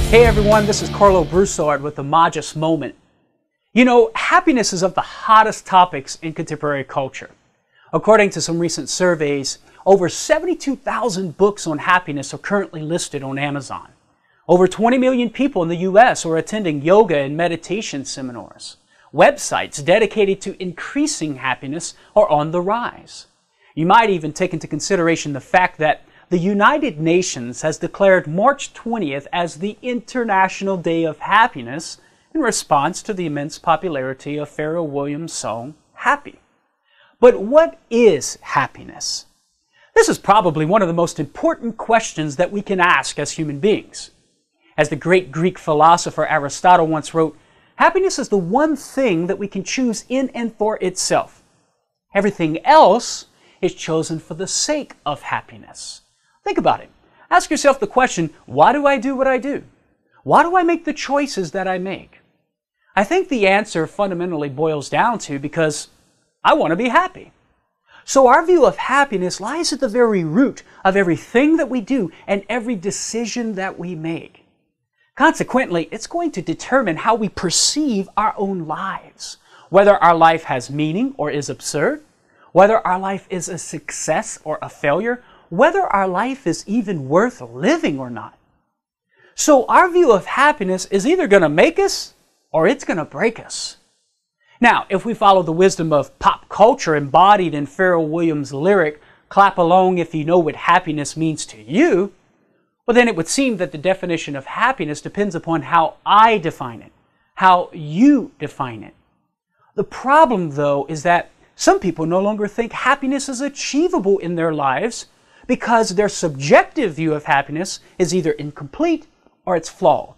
Hey everyone, this is Karlo Broussard with the Magis Moment. You know, happiness is of the hottest topics in contemporary culture. According to some recent surveys, over 72,000 books on happiness are currently listed on Amazon. Over 20 million people in the U.S. are attending yoga and meditation seminars. Websites dedicated to increasing happiness are on the rise. You might even take into consideration the fact that the United Nations has declared March 20th as the International Day of Happiness in response to the immense popularity of Pharrell Williams' song, Happy. But what is happiness? This is probably one of the most important questions that we can ask as human beings. As the great Greek philosopher Aristotle once wrote, happiness is the one thing that we can choose in and for itself. Everything else is chosen for the sake of happiness. Think about it. Ask yourself the question, why do I do what I do? Why do I make the choices that I make? I think the answer fundamentally boils down to because I want to be happy. So our view of happiness lies at the very root of everything that we do and every decision that we make. Consequently, it's going to determine how we perceive our own lives, whether our life has meaning or is absurd, whether our life is a success or a failure, whether our life is even worth living or not. So our view of happiness is either going to make us or it's going to break us. Now, if we follow the wisdom of pop culture embodied in Pharrell Williams' lyric, "Clap along if you know what happiness means to you," well then it would seem that the definition of happiness depends upon how I define it, how you define it. The problem, though, is that some people no longer think happiness is achievable in their lives because their subjective view of happiness is either incomplete or it's flawed.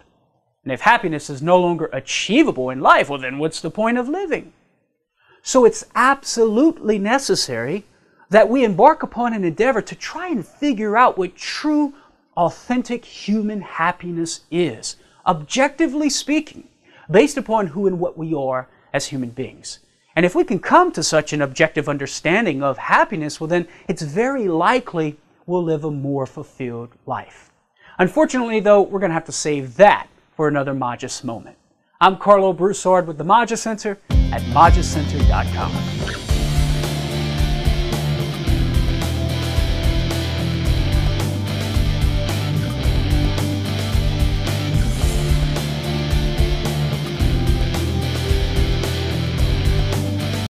And if happiness is no longer achievable in life, well then what's the point of living? So it's absolutely necessary that we embark upon an endeavor to try and figure out what true, authentic human happiness is, objectively speaking, based upon who and what we are as human beings. And if we can come to such an objective understanding of happiness, well then it's very likely we'll live a more fulfilled life. Unfortunately, though, we're going to have to save that for another Magis Moment. I'm Karlo Broussard with the Magis Center at magiscenter.com.